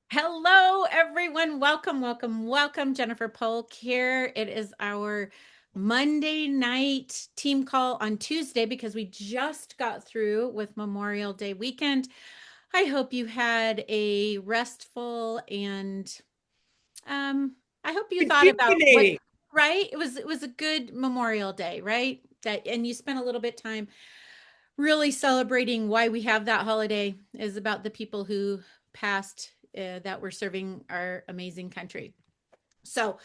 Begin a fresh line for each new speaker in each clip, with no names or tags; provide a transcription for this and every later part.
Hello, everyone. Welcome, welcome, welcome. Jennifer Polk here. It is our Monday night team call on Tuesday because we just got through with Memorial Day weekend. I hope you had a restful and I hope you thought about what,
Rejuvenating.
right? It was a good Memorial Day, right? That and you spent a little bit time really celebrating why we have that holiday is about the people who passed that were serving our amazing country. So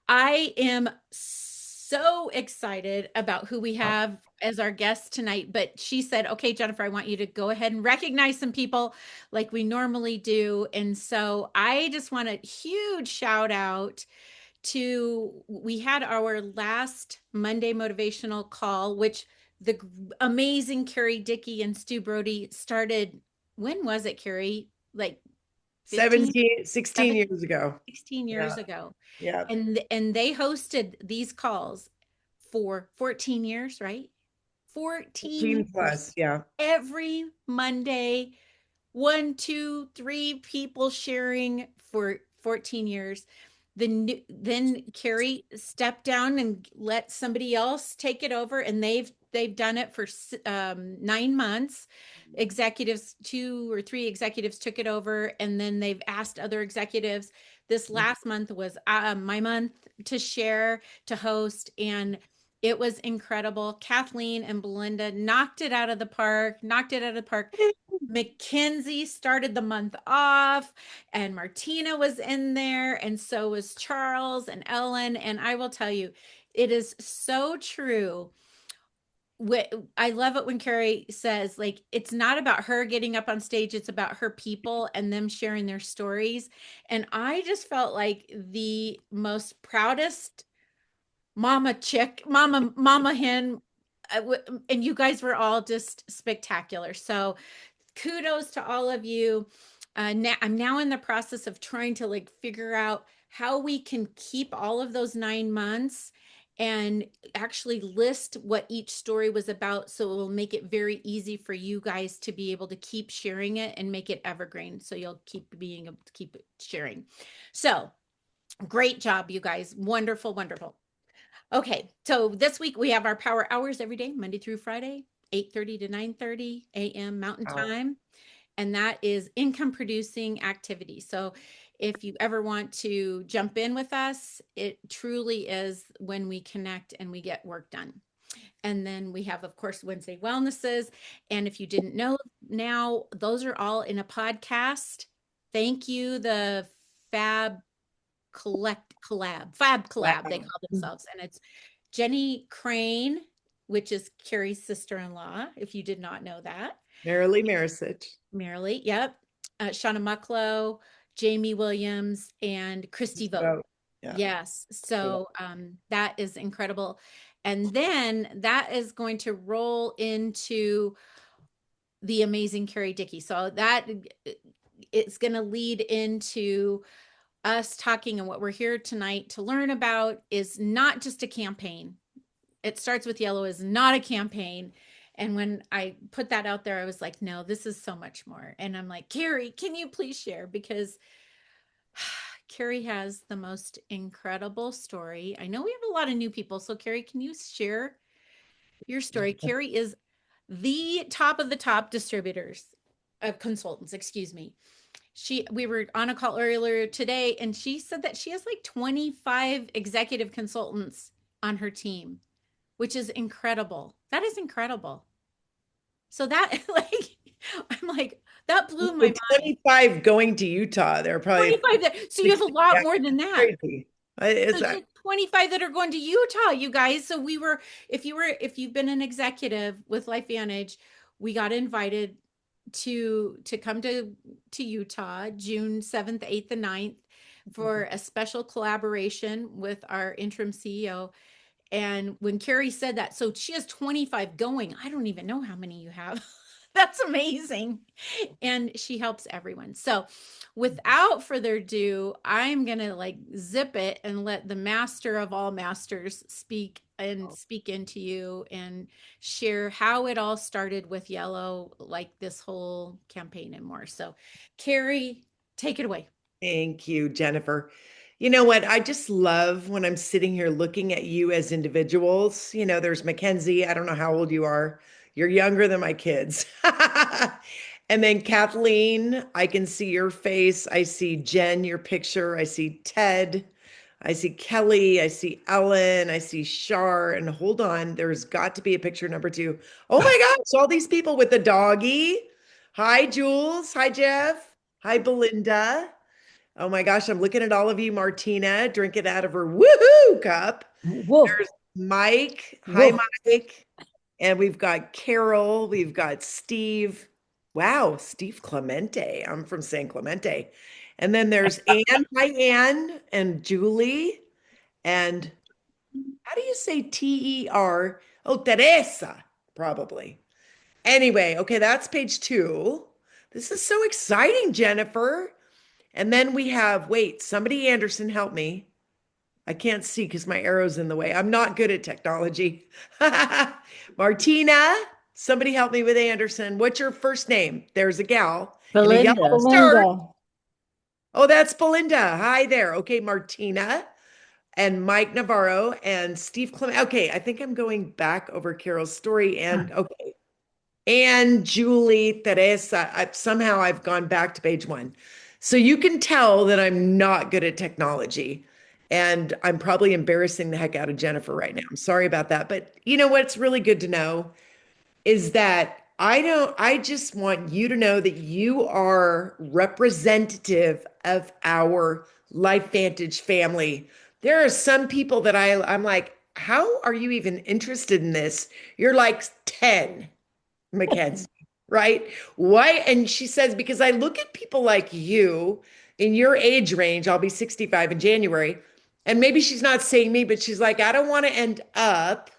I am so excited about who we have as our guest tonight. But she said, okay, Jennifer, I want you to go ahead and recognize some people like we normally do. And so I just want a huge shout out to we had our last Monday motivational call, which the amazing Carrie Dickey and Stu Brody started. When was it, Carrie? Like 15,
17, 16
17,
years ago.
16
Yeah.
years ago.
Yeah.
And they hosted these calls for 14 years, right? 14
15
years.
plus. Yeah.
Every Monday, one, two, three people sharing for 14 years. Then Carrie stepped down and let somebody else take it over, and they've done it for 9 months. Executives, two or three executives took it over, and then they've asked other executives. This last month was my month to share, to host, and it was incredible. Kathleen and Belinda knocked it out of the park, knocked it out of the park. Mackenzie started the month off, and Martina was in there, and so was Charles and Ellen. And I will tell you, it is so true. I love it when Carrie says, like, it's not about her getting up on stage, it's about her people and them sharing their stories. And I just felt like the most proudest mama hen. And you guys were all just spectacular. So kudos to all of you. I'm now in the process of trying to like figure out how we can keep all of those 9 months and actually list what each story was about, so it will make it very easy for you guys to be able to keep sharing it and make it evergreen, so you'll keep being able to keep sharing. So great job, you guys. Wonderful, wonderful. Okay, so this week we have our power hours every day, Monday through Friday, 8:30 to 9:30 a.m. Mountain
Wow.
Time, and that is income producing activity. So if you ever want to jump in with us, it truly is when we connect and we get work done. And then we have, of course, Wednesday wellnesses. And if you didn't know, now those are all in a podcast. Thank you, the Fab Fab Collab, they
Wow.
call themselves. And it's Jenny Crane, which is Carrie's sister-in-law, if you did not know that.
Marilee Marisich.
Marilee, yep. Shauna Mucklow, Jamie Williams, and Christy Vogt.
So, yeah.
Yes.
Cool.
So that is incredible. And then that is going to roll into the amazing Carrie Dickey. So that it's going to lead into us talking, and what we're here tonight to learn about is not just a campaign. It Starts with Yellow is not a campaign. And when I put that out there, I was like, no, this is so much more. And I'm like, Carrie, can you please share? Because Carrie has the most incredible story. I know we have a lot of new people. So, Carrie, can you share your story? Carrie is the top of the top distributors of consultants, excuse me. We were on a call earlier today, and she said that she has like 25 executive consultants on her team, which is incredible. That is incredible. So that like I'm like that blew my
With
mind.
25 going to Utah, there are probably
25 that, so you have a
60.
lot
Yeah,
more than
it's
that.
crazy.
So
It's
she has 25 that are going to Utah, you guys. So if you've been an executive with LifeVantage, we got invited to come to Utah June 7th, 8th, and 9th for a special collaboration with our interim CEO. And when Carrie said that, so she has 25 going. I don't even know how many you have. That's amazing. And she helps everyone. So, without further ado, I'm going to like zip it and let the master of all masters speak into you and share how it all started with Yellow, like this whole campaign and more. So, Carrie, take it away.
Thank you, Jennifer. You know what? I just love when I'm sitting here looking at you as individuals. There's Mackenzie. I don't know how old you are. You're younger than my kids. And then Kathleen, I can see your face. I see Jen, your picture. I see Ted. I see Kelly. I see Ellen. I see Shar. And hold on, there's got to be a picture number two. Oh my gosh, all these people with the doggy. Hi, Jules. Hi, Jeff. Hi, Belinda. Oh my gosh, I'm looking at all of you. Martina drinking out of her woohoo cup.
Woof,
There's Mike. Hi,
woof.
Mike. And we've got Carol. We've got Steve. Wow, Steve Clemente. I'm from San Clemente. And then there's Anne. Hi, Anne and Julie. And how do you say Ter? Oh, Teresa, probably. Anyway, okay, that's page two. This is so exciting, Jennifer. And then we have, wait, somebody Anderson, help me. I can't see because my arrow's in the way. I'm not good at technology. Martina, somebody help me with Anderson. What's your first name? There's a gal in a yellow
Belinda.
skirt.
Belinda.
Oh, that's Belinda. Hi there. Okay, Martina and Mike Navarro and Steve Clement. Okay, I think I'm going back over Carol's story and okay. And Julie, Teresa. Somehow I've gone back to page one. So you can tell that I'm not good at technology. And I'm probably embarrassing the heck out of Jennifer right now. I'm sorry about that. But you know what's really good to know is that I just want you to know that you are representative of our Life Vantage family. There are some people that I'm like, how are you even interested in this? You're like 10. Mackenzie, right? Why? And she says, because I look at people like you in your age range, I'll be 65 in January. And maybe she's not saying me, but she's like, I don't want to end up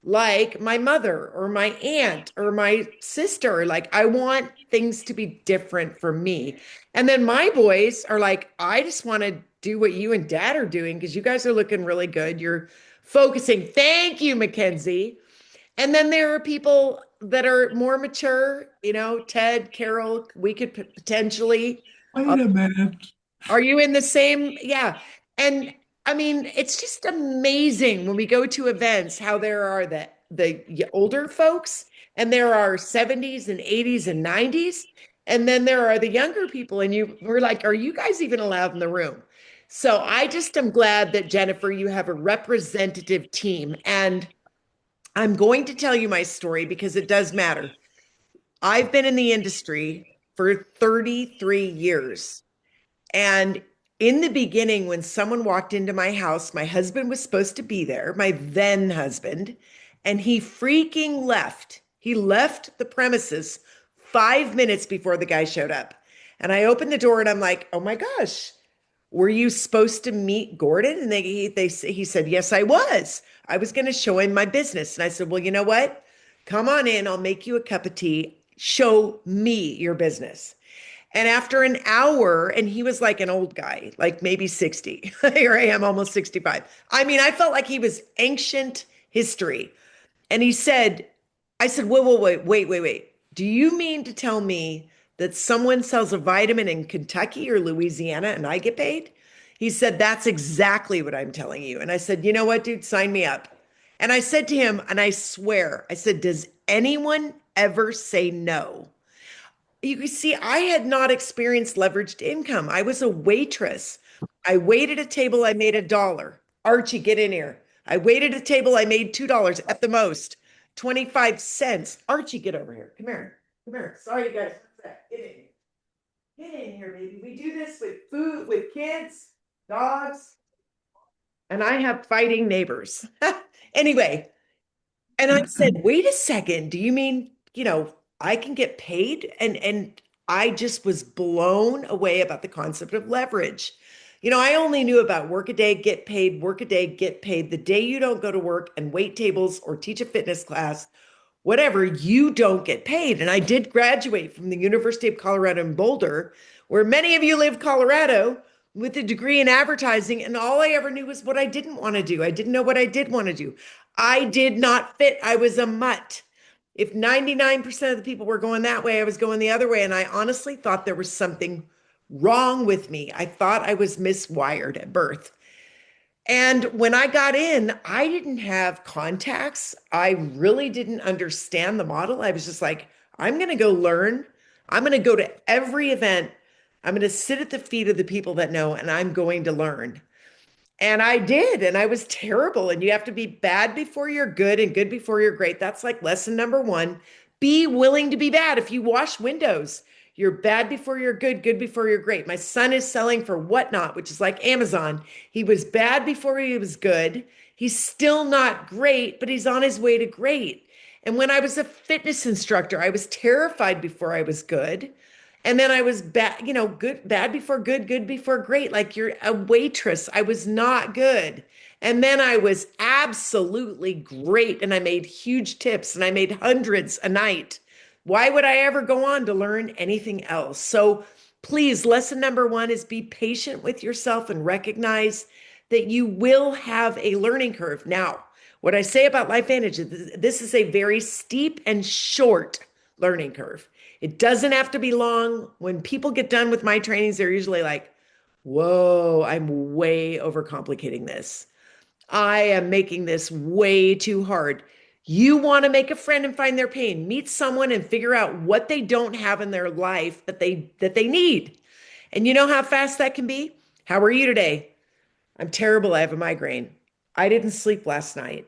like my mother or my aunt or my sister. Like, I want things to be different for me. And then my boys are like, I just want to do what you and dad are doing because you guys are looking really good. You're focusing. Thank you, Mackenzie. And then there are people that are more mature, Ted, Carol, we could potentially. uh,
Wait a minute.
Are you in the same? Yeah. And I mean, it's just amazing when we go to events how there are the older folks and there are 70s and 80s and 90s. And then there are the younger people. And we're like, are you guys even allowed in the room? So I just am glad that Jennifer, you have a representative team. And I'm going to tell you my story because it does matter. I've been in the industry for 33 years. And in the beginning, when someone walked into my house, my husband was supposed to be there, my then husband, and he freaking left. He left the premises 5 minutes before the guy showed up. And I opened the door and I'm like, oh my gosh, were you supposed to meet Gordon? And he said, yes, I was. I was going to show him my business. And I said, well, you know what? Come on in. I'll make you a cup of tea. Show me your business. And after an hour, and he was like an old guy, like maybe 60. Here I am, almost 65. I mean, I felt like he was ancient history. And he said, I said, wait. Do you mean to tell me that someone sells a vitamin in Kentucky or Louisiana and I get paid? He said, that's exactly what I'm telling you. And I said, you know what, dude, sign me up. And I said to him, and I swear, I said, does anyone ever say no? You can see, I had not experienced leveraged income. I was a waitress. I waited at a table, I made $1. Archie, get in here. I waited at a table, I made $2 at the most, 25 cents. Archie, get over here. Come here. Come here. Sorry, you guys. Get in here. Get in here, baby. We do this with food, with kids, dogs, and I have fighting neighbors. Anyway, and I said, wait a second, do you mean, I can get paid? And I just was blown away about the concept of leverage. I only knew about work a day, get paid, work a day, get paid. The day you don't go to work and wait tables or teach a fitness class, whatever, you don't get paid. And I did graduate from the University of Colorado in Boulder, where many of you live, Colorado, with a degree in advertising. And all I ever knew was what I didn't want to do. I didn't know what I did want to do. I did not fit. I was a mutt. If 99% of the people were going that way, I was going the other way. And I honestly thought there was something wrong with me. I thought I was miswired at birth. And when I got in, I didn't have contacts. I really didn't understand the model. I was just like, I'm going to go learn. I'm going to go to every event. I'm going to sit at the feet of the people that know, and I'm going to learn. And I did, and I was terrible. And you have to be bad before you're good and good before you're great. That's like lesson number one. Be willing to be bad. If you wash windows, you're bad before you're good, good before you're great. My son is selling for Whatnot, which is like Amazon. He was bad before he was good. He's still not great, but he's on his way to great. And when I was a fitness instructor, I was terrified before I was good. And then I was bad, good, bad before good, good before great. Like you're a waitress. I was not good. And then I was absolutely great. And I made huge tips and I made hundreds a night. Why would I ever go on to learn anything else? So please, lesson number one is be patient with yourself and recognize that you will have a learning curve. Now, what I say about LifeVantage is this is a very steep and short learning curve. It doesn't have to be long. When people get done with my trainings, they're usually like, whoa, I'm way overcomplicating this. I am making this way too hard. You want to make a friend and find their pain. Meet someone and figure out what they don't have in their life that they need. And you know how fast that can be? How are you today? I'm terrible. I have a migraine. I didn't sleep last night.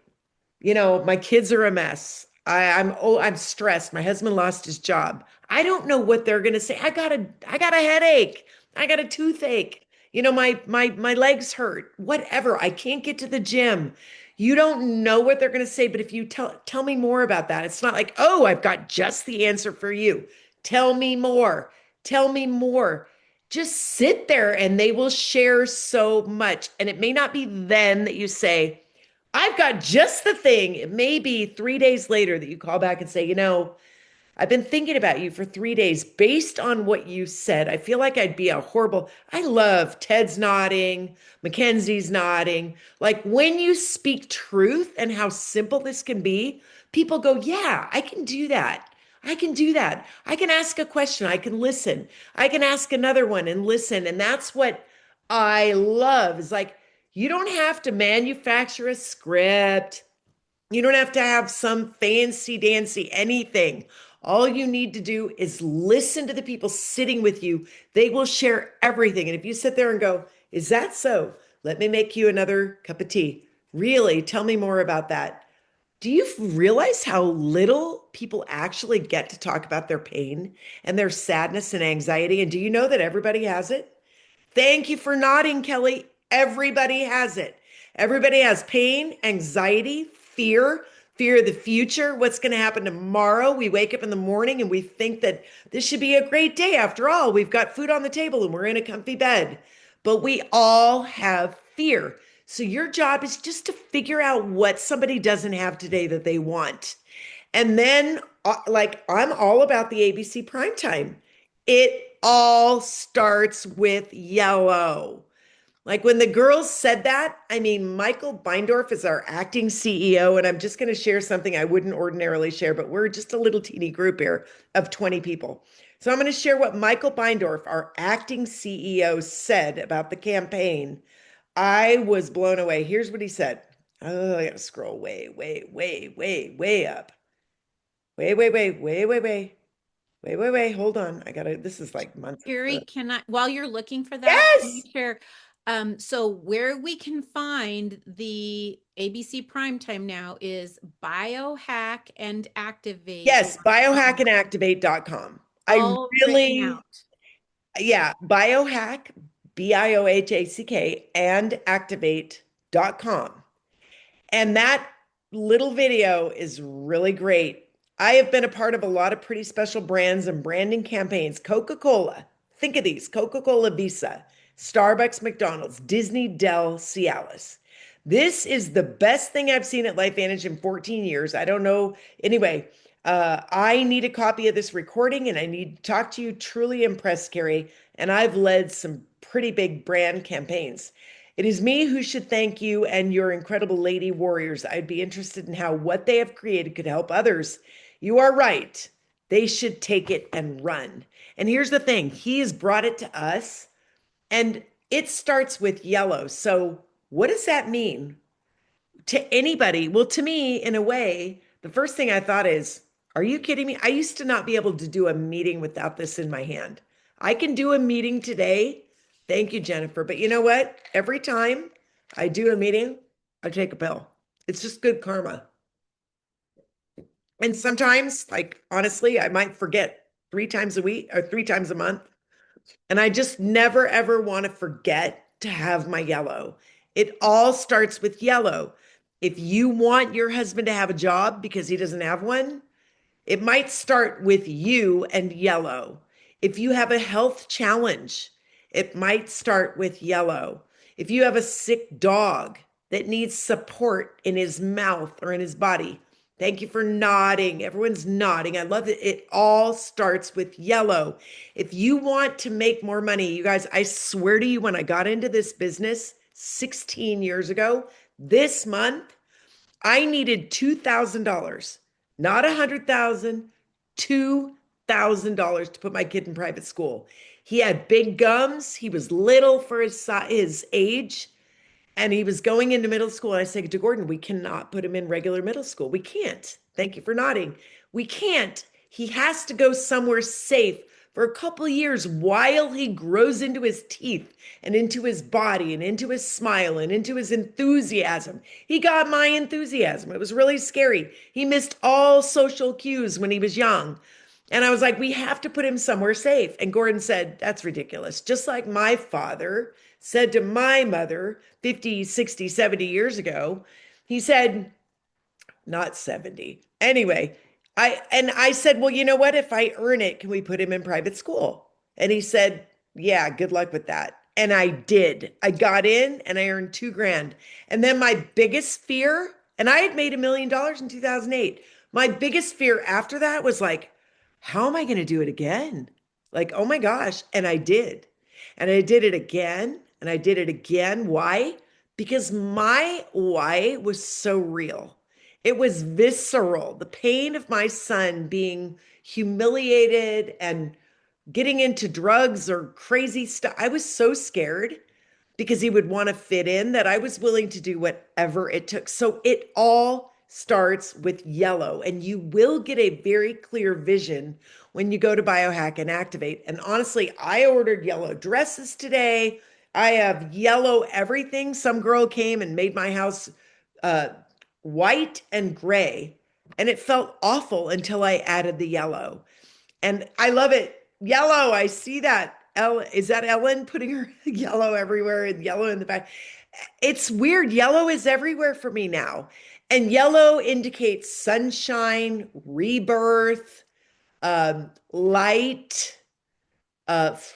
My kids are a mess. I'm stressed. My husband lost his job. I don't know what they're gonna say. I got a headache. I got a toothache. My legs hurt. Whatever. I can't get to the gym. You don't know what they're gonna say, but if you tell me more about that, it's not like, oh, I've got just the answer for you. Tell me more. Tell me more. Just sit there and they will share so much. And it may not be then that you say, I've got just the thing. It may be 3 days later that you call back and say, I've been thinking about you for 3 days based on what you said. I feel like I'd be a horrible. I love Ted's nodding, Mackenzie's nodding. Like when you speak truth and how simple this can be, people go, yeah, I can do that. I can do that. I can ask a question. I can listen. I can ask another one and listen. And that's what I love is like, you don't have to manufacture a script. You don't have to have some fancy dancy anything. All you need to do is listen to the people sitting with you. They will share everything. And if you sit there and go, is that so? Let me make you another cup of tea. Really, tell me more about that. Do you realize how little people actually get to talk about their pain and their sadness and anxiety? And do you know that everybody has it? Thank you for nodding, Kelly. Everybody has it. Everybody has pain, anxiety, fear of the future, what's going to happen tomorrow. We wake up in the morning and we think that this should be a great day. After all, we've got food on the table and we're in a comfy bed. But we all have fear. So your job is just to figure out what somebody doesn't have today that they want. And then, like, I'm all about the ABC primetime. It all starts with yellow. Like when the girls said that, I mean, Michael Beindorf is our acting CEO, and I'm just going to share something I wouldn't ordinarily share, but we're just a little teeny group here of 20 people. So I'm going to share what Michael Beindorf, our acting CEO, said about the campaign. I was blown away. Here's what he said. Oh, I got to scroll way, way, way, way, way up. Way, way, way, way, way, way. Wait, wait, wait, hold on. This is like months.
Carrie, can I, while you're looking for that, can you
Yes.
share, so where we can find the ABC primetime now is Biohack and Activate.
Yes, biohackandactivate.com. I
All written
really,
out.
yeah, biohack, BIOHACK, and activate.com. And that little video is really great. I have been a part of a lot of pretty special brands and branding campaigns. Coca-Cola, think of these: Coca-Cola Visa, Starbucks, McDonald's, Disney, Dell, Cialis. This is the best thing I've seen at LifeVantage in 14 years. I don't know. Anyway, I need a copy of this recording and I need to talk to you. Truly impressed, Carrie. And I've led some pretty big brand campaigns. It is me who should thank you and your incredible lady warriors. I'd be interested in how what they have created could help others. You are right. They should take it and run. And here's the thing, he has brought it to us, and it starts with yellow. So, what does that mean to anybody? Well, to me, in a way, the first thing I thought is, are you kidding me? I used to not be able to do a meeting without this in my hand. I can do a meeting today. Thank you, Jennifer. But you know what? Every time I do a meeting, I take a pill. It's just good karma. And sometimes, like, honestly, I might forget 3 times a week or 3 times a month. And I just never, ever want to forget to have my yellow. It all starts with yellow. If you want your husband to have a job because he doesn't have one, it might start with you and yellow. If you have a health challenge, it might start with yellow. If you have a sick dog that needs support in his mouth or in his body, thank you for nodding. Everyone's nodding. I love it. It all starts with yellow. If you want to make more money, you guys, I swear to you, when I got into this business 16 years ago, this month, I needed $2,000, not 100,000, $2,000 to put my kid in private school. He had big gums. He was little for his age, and he was going into middle school. And I said to Gordon, we cannot put him in regular middle school. We can't. Thank you for nodding. We can't. He has to go somewhere safe for a couple of years while he grows into his teeth and into his body and into his smile and into his enthusiasm. He got my enthusiasm. It was really scary. He missed all social cues when he was young. And I was like, we have to put him somewhere safe. And Gordon said, that's ridiculous. Just like my father said to my mother 50, 60, 70 years ago, he said, not 70. Anyway, I said, well, you know what? If I earn it, can we put him in private school? And he said, yeah, good luck with that. And I did. I got in and I earned 2 grand. And then my biggest fear, and I had made $1 million in 2008. My biggest fear after that was like, how am I going to do it again? Like, oh my gosh. And I did. And I did it again. And I did it again. Why? Because my why was so real. It was visceral. The pain of my son being humiliated and getting into drugs or crazy stuff. I was so scared because he would want to fit in that I was willing to do whatever it took. So it all starts with yellow, and you will get a very clear vision when you go to Biohack and Activate. And honestly, I ordered yellow dresses today. I have yellow everything. Some girl came and made my house uh, white and gray, and it felt awful until I added the yellow. And I love it. Yellow, I see that. Is that Ellen putting her yellow everywhere and yellow in the back? It's weird. Yellow is everywhere for me now. And yellow indicates sunshine, rebirth, light,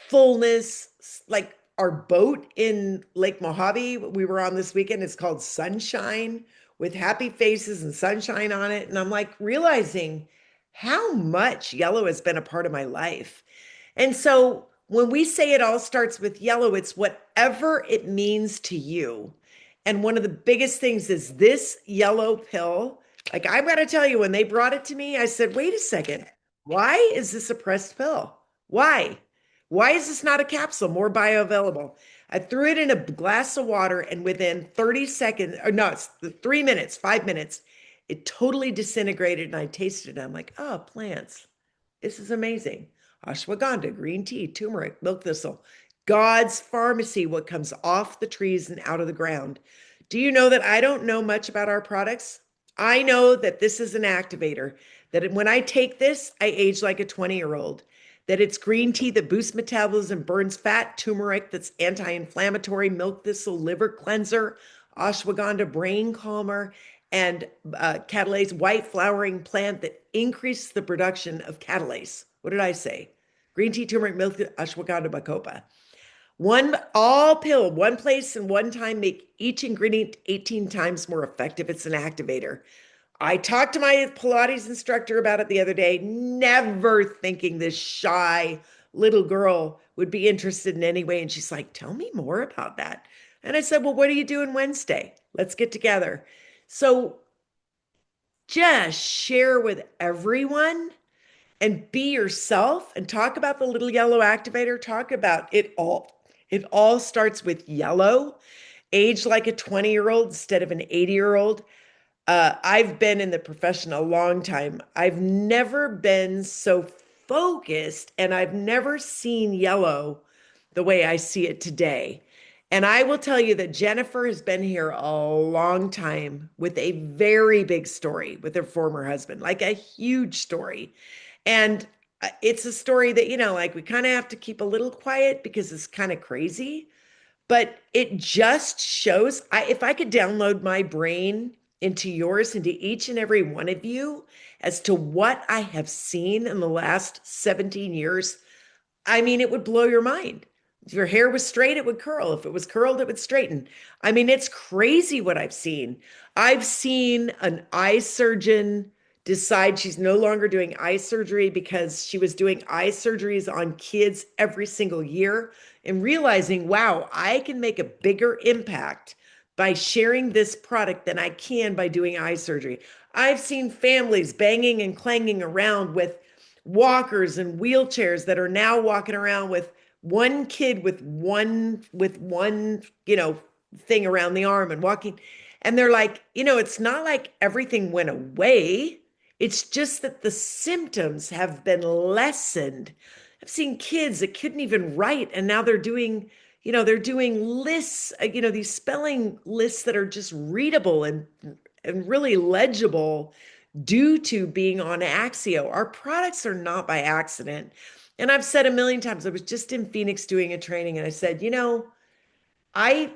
fullness. Like our boat in Lake Mojave we were on this weekend is called Sunshine, with happy faces and sunshine on it. And I'm like realizing how much yellow has been a part of my life. And so when we say it all starts with yellow, it's whatever it means to you. And one of the biggest things is this yellow pill. Like, I've got to tell you, when they brought it to me, I said, wait a second, why is this a pressed pill? Why? Why is this not a capsule, more bioavailable? I threw it in a glass of water, and within 30 seconds, or no, it's 3 minutes, 5 minutes, it totally disintegrated. And I tasted it. I'm like, oh, plants. This is amazing. Ashwagandha, green tea, turmeric, milk thistle, God's pharmacy, what comes off the trees and out of the ground. Do you know that I don't know much about our products? I know that this is an activator, that when I take this, I age like a 20-year-old, that it's green tea that boosts metabolism, burns fat, turmeric that's anti-inflammatory, milk thistle, liver cleanser, ashwagandha, brain calmer, and catalase, white flowering plant that increases the production of catalase. What did I say? Green tea, turmeric, milk, ashwagandha, bacopa. One all pill, one place and one time, make each ingredient 18 times more effective. It's an activator. I talked to my Pilates instructor about it the other day, never thinking this shy little girl would be interested in any way. And she's like, tell me more about that. And I said, well, what are you doing Wednesday? Let's get together. So just share with everyone and be yourself and talk about the little yellow activator, talk about it all. It all starts with yellow. Age like a 20-year-old instead of an 80-year-old. I've been in the profession a long time. I've never been so focused and I've never seen yellow the way I see it today. And I will tell you that Jennifer has been here a long time with a very big story with her former husband, like a huge story. And it's a story that, like we kind of have to keep a little quiet because it's kind of crazy, but it just shows if I could download my brain into yours, into each and every one of you, as to what I have seen in the last 17 years, I mean, it would blow your mind. If your hair was straight, it would curl. If it was curled, it would straighten. I mean, it's crazy what I've seen. I've seen an eye surgeon decide she's no longer doing eye surgery because she was doing eye surgeries on kids every single year and realizing, wow, I can make a bigger impact by sharing this product than I can by doing eye surgery. I've seen families banging and clanging around with walkers and wheelchairs that are now walking around with one kid with one thing around the arm and walking, and they're like, it's not like everything went away. It's just that the symptoms have been lessened. I've seen kids that couldn't even write and now they're doing lists, these spelling lists that are just readable and really legible due to being on Axio. Our products are not by accident. And I've said a million times, I was just in Phoenix doing a training and I said, I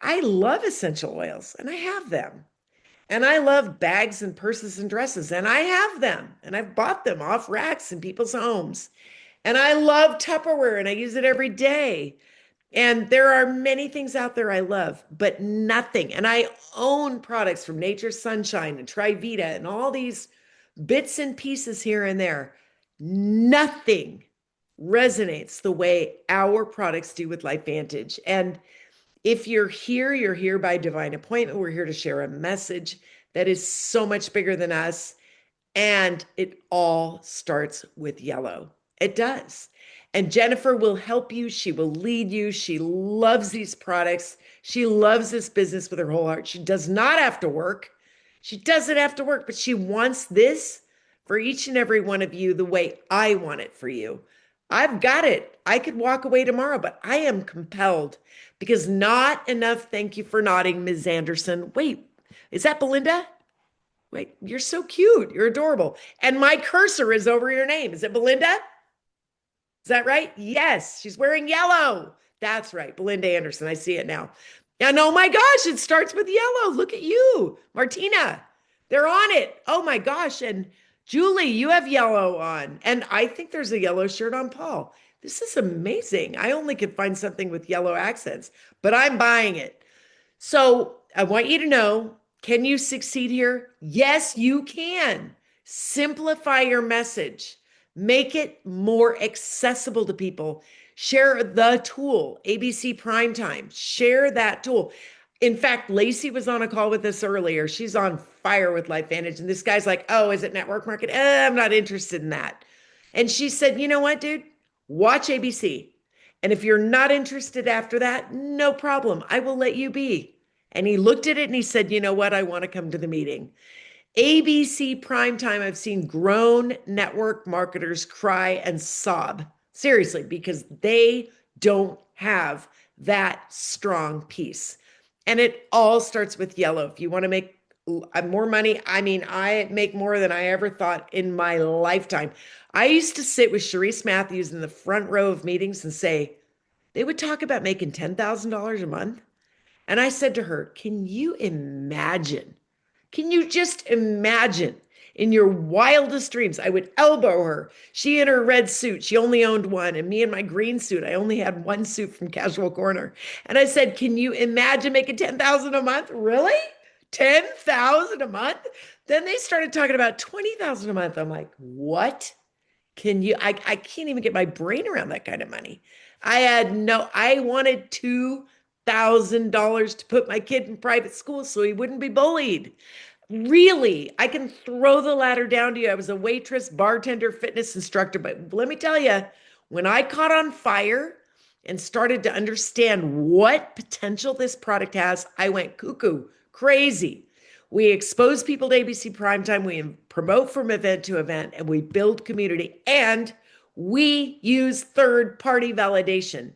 I love essential oils and I have them. And I love bags and purses and dresses and I have them. And I've bought them off racks in people's homes. And I love Tupperware and I use it every day. And there are many things out there I love, but nothing. And I own products from Nature's Sunshine and Trivita and all these bits and pieces here and there. Nothing resonates the way our products do with LifeVantage. And if you're here by divine appointment. We're here to share a message that is so much bigger than us. And it all starts with yellow. It does. And Jennifer will help you. She will lead you. She loves these products. She loves this business with her whole heart. She does not have to work. She doesn't have to work, but she wants this for each and every one of you the way I want it for you. I've got it. I could walk away tomorrow, but I am compelled because not enough. Thank you for nodding, Ms. Anderson. Wait, is that Belinda? Wait, you're so cute. You're adorable. And my cursor is over your name. Is it Belinda? Is that right? Yes, she's wearing yellow. That's right, Belinda Anderson. I see it now. And oh my gosh, it starts with yellow. Look at you, Martina. They're on it. Oh my gosh. And Julie, you have yellow on. And I think there's a yellow shirt on Paul. This is amazing. I only could find something with yellow accents, but I'm buying it. So I want you to know, can you succeed here? Yes, you can. Simplify your message. Make it more accessible to people. Share the tool, ABC Primetime. Share that tool. In fact, Lacey was on a call with us earlier. She's on fire with LifeVantage. And this guy's like, oh, is it network market? I'm not interested in that. And she said, you know what, dude? Watch ABC. And if you're not interested after that, no problem. I will let you be. And he looked at it and he said, you know what? I want to come to the meeting. ABC Primetime, I've seen grown network marketers cry and sob. Seriously, because they don't have that strong piece. And it all starts with yellow. If you want to make more money, I mean, I make more than I ever thought in my lifetime. I used to sit with Sharice Matthews in the front row of meetings and say, they would talk about making $10,000 a month. And I said to her, can you imagine? Can you just imagine in your wildest dreams? I would elbow her. She in her red suit, she only owned one, and me in my green suit, I only had one suit from Casual Corner. And I said, can you imagine making 10,000 a month? Really? 10,000 a month? Then they started talking about 20,000 a month. I'm like, what? I can't even get my brain around that kind of money. I wanted $2,000 to put my kid in private school so he wouldn't be bullied. Really, I can throw the ladder down to you. I was a waitress, bartender, fitness instructor, but let me tell you, when I caught on fire and started to understand what potential this product has, I went cuckoo, crazy. We expose people to ABC primetime, we promote from event to event, and we build community, and we use third party validation.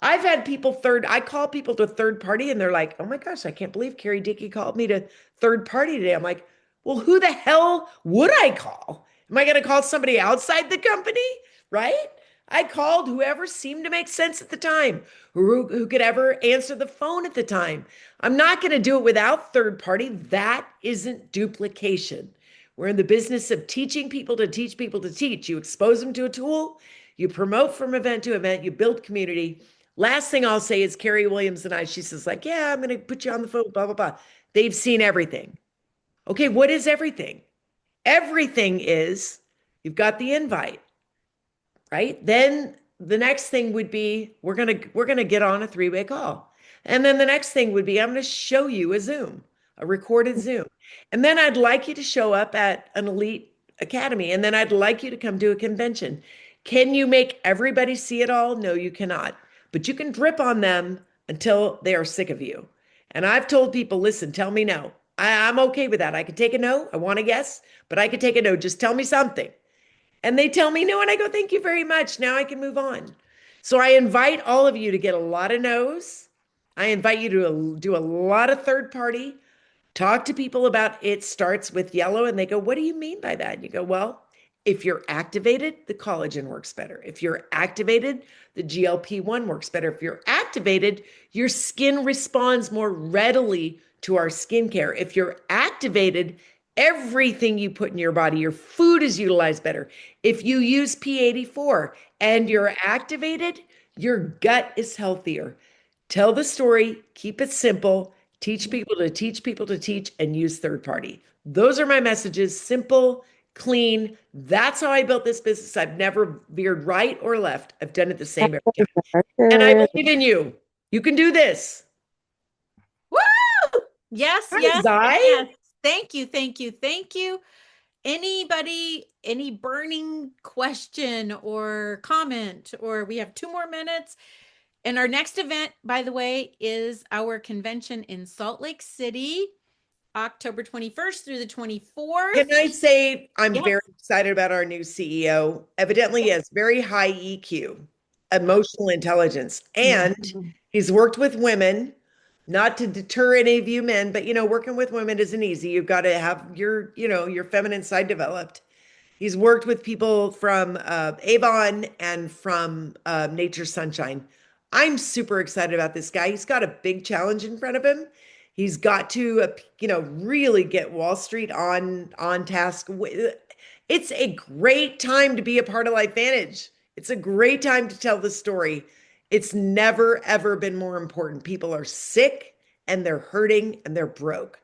I've had people I call people to third party and they're like, oh my gosh, I can't believe Carrie Dickey called me to third party today. I'm like, well, who the hell would I call? Am I going to call somebody outside the company? Right? I called whoever seemed to make sense at the time, who could ever answer the phone at the time. I'm not going to do it without third party. That isn't duplication. We're in the business of teaching people to teach people to teach. You expose them to a tool, you promote from event to event, you build community. Last thing I'll say is Carrie Williams and I, she says, like, yeah, I'm going to put you on the phone, blah, blah, blah. They've seen everything. Okay, what is everything? Everything is you've got the invite, right? Then the next thing would be we're gonna get on a three-way call. And then the next thing would be I'm gonna show you a Zoom, a recorded Zoom. And then I'd like you to show up at an elite academy. And then I'd like you to come to a convention. Can you make everybody see it all? No, you cannot. But you can drip on them until they are sick of you. And I've told people, listen, tell me no. I'm okay with that. I could take a no. I want to guess, but I could take a no. Just tell me something. And they tell me no, and I go, thank you very much. Now I can move on. So I invite all of you to get a lot of no's. I invite you to do a lot of third party. Talk to people about it starts with yellow, and they go, what do you mean by that? And you go, well, if you're activated, the collagen works better. If you're activated, the GLP-1 works better. If you're activated, your skin responds more readily to our skincare. If you're activated, everything you put in your body, your food is utilized better. If you use P84 and you're activated, your gut is healthier. Tell the story, keep it simple, teach people to teach people to teach, and use third party. Those are my messages. Simple, clean. That's how I built this business. I've never veered right or left. I've done it the same every time. And I believe in you. You can do this.
Woo! Yes,
Hi,
yes,
Zai.
yes. Thank you, thank you, thank you. Anybody, any burning question or comment, or we have 2 more minutes. And our next event, by the way, is our convention in Salt Lake City, October 21st through the
Can
24th.
I say I'm
Yes.
very excited about our new CEO? Evidently, he has very high EQ, emotional intelligence, and
Mhm.
he's worked with women, not to deter any of you men, but working with women isn't easy. You've got to have your feminine side developed. He's worked with people from Avon and from Nature's Sunshine. I'm super excited about this guy. He's got a big challenge in front of him. He's got to, really get Wall Street on task. It's a great time to be a part of LifeVantage. It's a great time to tell the story. It's never ever been more important. People are sick and they're hurting and they're broke.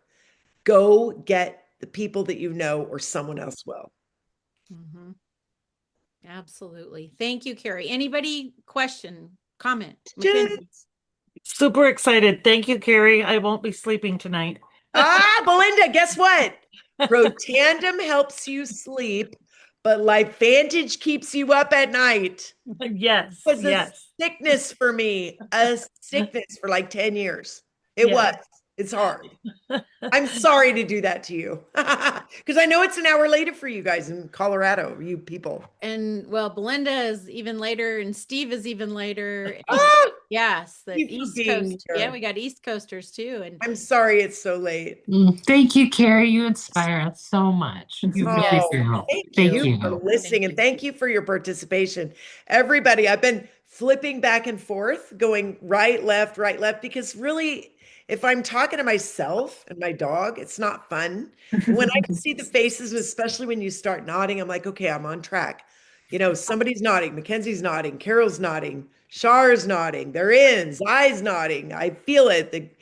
Go get the people that you know, or someone else will.
Mhm. Absolutely. Thank you, Carrie. Anybody question, comment? Mackenzie.
Just
Super excited. Thank you, Carrie. I won't be sleeping tonight.
Belinda, guess what? Protandem helps you sleep, but LifeVantage keeps you up at night.
Yes,
It was a
yes,
sickness for me, a sickness for like 10 years. It was.
yes.
It's hard. I'm sorry to do that to you because I know it's an hour later for you guys in Colorado, you people.
And well, Belinda is even later, and Steve is even later. And
Ah,
yes, the
thank you for
East
being
Coast. Yeah,
here.
we got East Coasters too. And
I'm sorry it's so late.
Thank you, Carrie. You inspire us so much. You really
yes,
Oh,
do.
thank
thank
Thank
you
you.
for
you.
Thank
listening and
you.
thank you for your participation. Everybody, I've been flipping back and forth, going right, left, because really, if I'm talking to myself and my dog, it's not fun. But when I can see the faces, especially when you start nodding, I'm like, okay, I'm on track. Somebody's nodding, Mackenzie's nodding, Carol's nodding, Char's nodding, they're in, Zai's nodding. I feel it.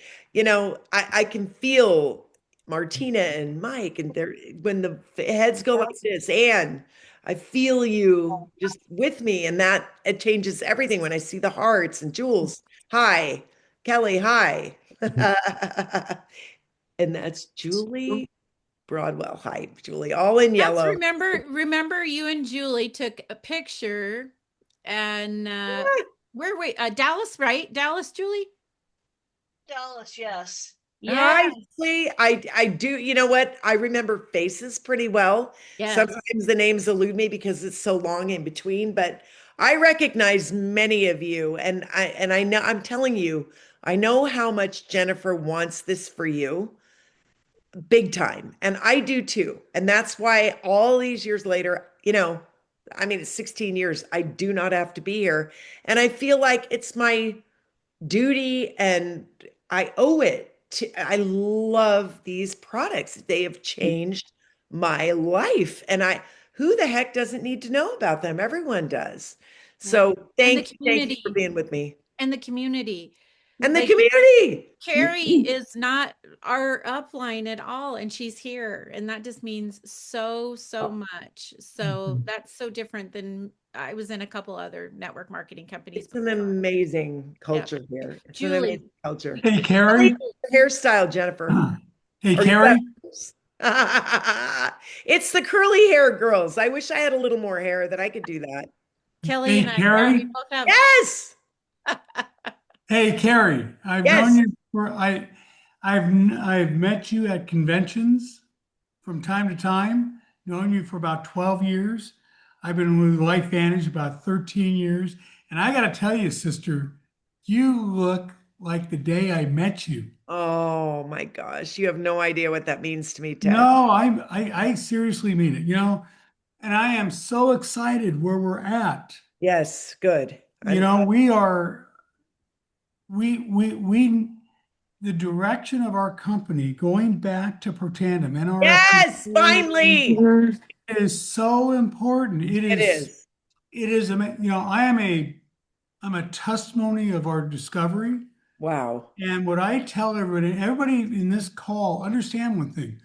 I can feel Martina and Mike, and they're when the heads go like this, and I feel you just with me, and that it changes everything when I see the hearts and Jules. Hi, Kelly. Hi, and that's Julie. Broadwell hype, Julie, all in
Yes,
yellow.
remember you and Julie took a picture and where wait, Dallas, right? Dallas, Julie?
Dallas, yes.
Yeah.
Honestly, I do. You know what? I remember faces pretty well.
Yes.
Sometimes the names elude me because it's so long in between, but I recognize many of you, and I know I'm telling you, I know how much Jennifer wants this for you, big time, and I do too. And that's why all these years later, I mean, it's 16 years. I do not have to be here, and I feel like it's my duty and I owe it to, I love these products. They have changed my life. And who the heck doesn't need to know about them? Everyone does.
Yeah.
So
And the
thank you for
community.
being with me.
And the community.
And the
Like
community.
Carrie is not our upline at all, and she's here, and that just means so much. So that's so different than I was in a couple other network marketing companies
It's an
before.
amazing
Yeah.
culture here. It's an
Julie.
amazing culture.
Hey,
I like
Carrie.
your hairstyle, Jennifer.
Hey,
Or
Carrie.
It's the curly hair girls. I wish I had a little more hair that I could do that.
Kelly
Hey,
and I,
Carrie.
we both have.
Yes.
Hey, Carrie. I've
Yes.
known you for I've met you at conventions from time to time. Known you for about 12 years. I've been with LifeVantage about 13 years, and I got to tell you, sister, you look like the day I met you.
Oh my gosh, you have no idea what that means to me, Ted.
No, I seriously mean it. And I am so excited where we're at.
Yes, good.
We are we the direction of our company going back to per tandem NRF
Yes, finally.
is so important.
It is.
It is. I'm a testimony of our discovery.
Wow.
And what I tell everybody in this call, understand one thing.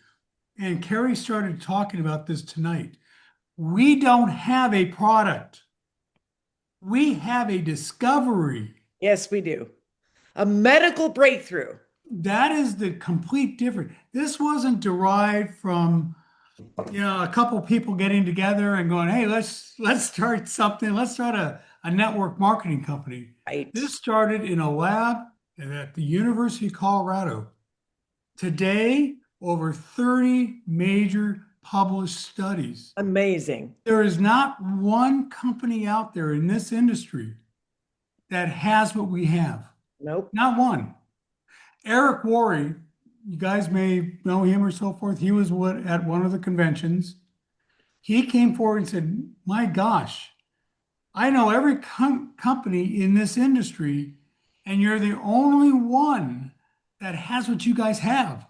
And Carrie started talking about this tonight. We don't have a product. We have a discovery.
Yes, we do. A medical breakthrough.
That is the complete difference. This wasn't derived from, a couple people getting together and going, hey, let's start something. Let's start a network marketing company.
Right.
This started in a lab at the University of Colorado. Today, over 30 major published studies.
Amazing.
There is not one company out there in this industry that has what we have.
Nope.
Not one. Eric Worre, you guys may know him or so forth. He was at one of the conventions. He came forward and said, my gosh, I know every company in this industry, and you're the only one that has what you guys have.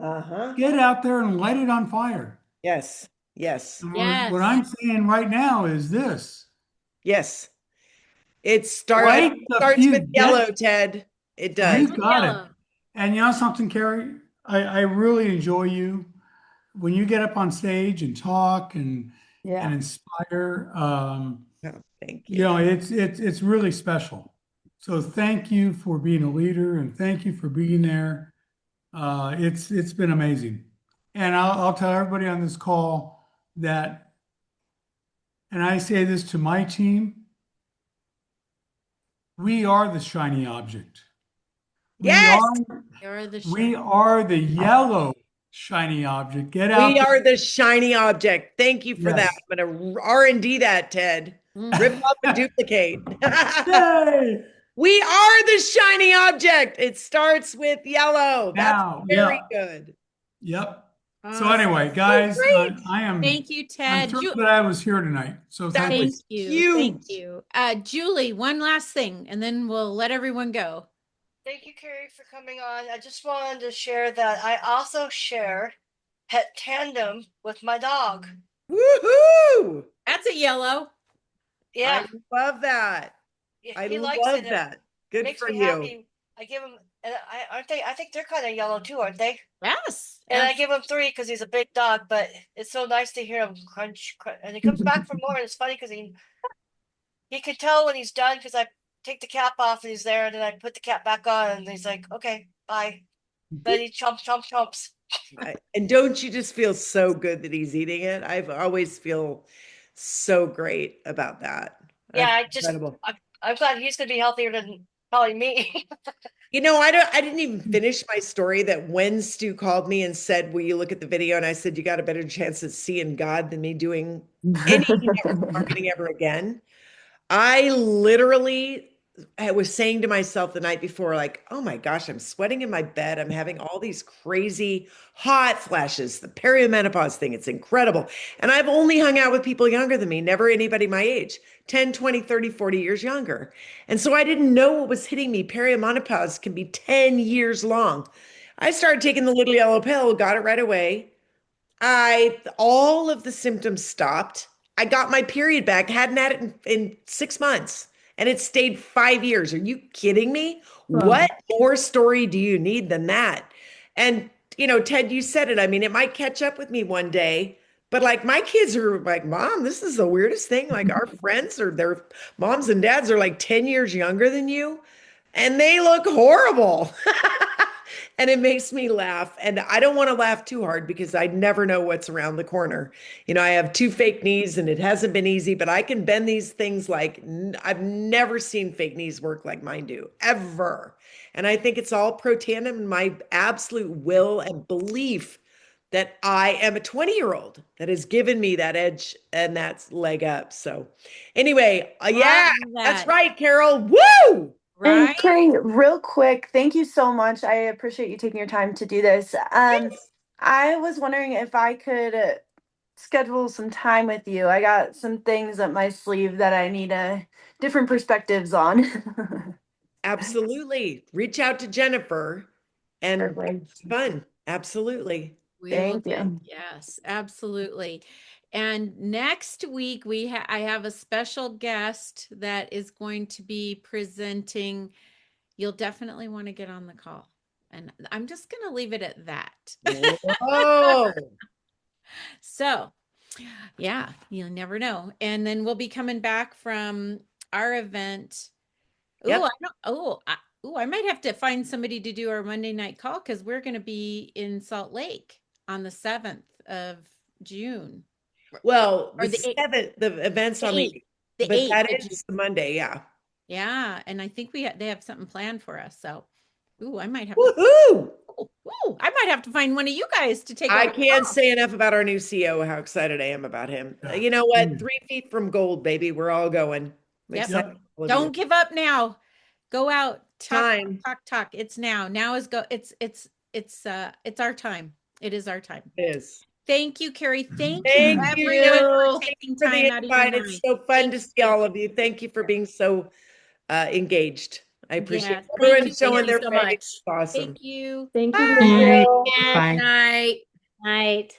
Uh-huh.
Get out there and light it on fire.
Yes. Yes.
Yes.
What I'm saying right now is this.
Yes. It starts with yellow, Ted. It does.
You got it. And you know something, Carrie? I really enjoy you when you get up on stage and talk and inspire.
Thank you.
It's really special. So thank you for being a leader and thank you for being there. It's been amazing. And I'll tell everybody on this call that, and I say this to my team, we are the shiny object.
Yes.
We are the yellow shiny object. Get out.
We are the shiny object. Thank you for that. I'm going to R&D that, Ted. Rip off and duplicate.
Yay!
We are the shiny object. It starts with yellow. That's very good.
Yep. So anyway, guys, I am.
Thank you, Ted.
I'm thrilled that I was here tonight. So thank
you. Thank you. Julie, one last thing, and then we'll let everyone go.
Thank you, Carrie, for coming on. I just wanted to share that I also share pet tandem with my dog.
Woohoo!
That's a yellow.
Yeah.
I love that. I love that. Good for you.
Happy. I give him, and aren't they? I think they're kind of yellow too, aren't they?
Yes.
And I give him 3 because he's a big dog, but it's so nice to hear him crunch, and he comes back for more. And it's funny because he can tell when he's done because I take the cap off and he's there, and then I put the cap back on, and he's like, "Okay, bye." But he chomps.
And don't you just feel so good that he's eating it? I've always feel so great about that.
Yeah,
That's incredible.
I'm glad he's gonna be healthier than probably me.
I didn't even finish my story that when Stu called me and said, "Will you look at the video?" And I said, "You got a better chance at seeing God than me doing any network marketing ever again." I literally I was saying to myself the night before, like, oh my gosh, I'm sweating in my bed. I'm having all these crazy hot flashes, the perimenopause thing. It's incredible. And I've only hung out with people younger than me, never anybody my age, 10, 20, 30, 40 years younger. And so I didn't know what was hitting me. Perimenopause can be 10 years long. I started taking the little yellow pill, got it right away. All of the symptoms stopped. I got my period back, hadn't had it in 6 months, and it stayed 5 years. Are you kidding me?
Wow.
What more story do you need than that? And, Ted, you said it. I mean, it might catch up with me one day, but like my kids are like, Mom, this is the weirdest thing. Like our friends or their moms and dads are like 10 years younger than you, and they look horrible. And it makes me laugh. And I don't want to laugh too hard because I never know what's around the corner. I have two fake knees and it hasn't been easy, but I can bend these things like I've never seen fake knees work like mine do, ever. And I think it's all pro tandem and my absolute will and belief that I am a 20-year-old that has given me that edge and that leg up. So, anyway, yeah,
Love
that's
that.
right, Carol. Woo!
Right?
And Carrie, real quick, thank you so much. I appreciate you taking your time to do this. I was wondering if I could schedule some time with you. I got some things up my sleeve that I need different perspectives on.
Absolutely. Reach out to Jennifer and
Perfect.
it's fun. Absolutely.
We will
Thank
do.
you.
Yes, absolutely. And next week I have a special guest that is going to be presenting. You'll definitely want to get on the call. And I'm just going to leave it at that.
Whoa.
So, yeah, you'll never know. And then we'll be coming back from our event. Oh,
Yep.
I don't. I might have to find somebody to do our Monday night call because we're going to be in Salt Lake on the 7th of June
Well,
or
the seventh, the event's
the
on
8th, the
but
8th
that
of June.
is the Monday. Yeah.
Yeah, and I think they have something planned for us. So, I might have to.
Woohoo.
I might have to find one of you guys to take
I
over.
can't say enough about our new CEO, how excited I am about him.
Yeah.
You know what? 3 feet from gold, baby. We're all going. I'm
Yep.
excited
Yep.
for all of you.
Don't give up now. Go out. Talk,
Time.
talk, talk. It's now. Now is go. It's our time. It is our time.
It is.
Thank you, Carrie. Thank you,
Thank
everyone, for
you
taking
for the
time out of your
invite. It's
night.
so fun
Thank
to see
you.
all of you. Thank you for being so engaged. I appreciate
Yes, thank
everyone
you,
showing
thank you
their
so
face.
much.
It's awesome.
Thank you.
Thank you,
Bye.
All right.
Rachel.
Bye.
Night.
Night.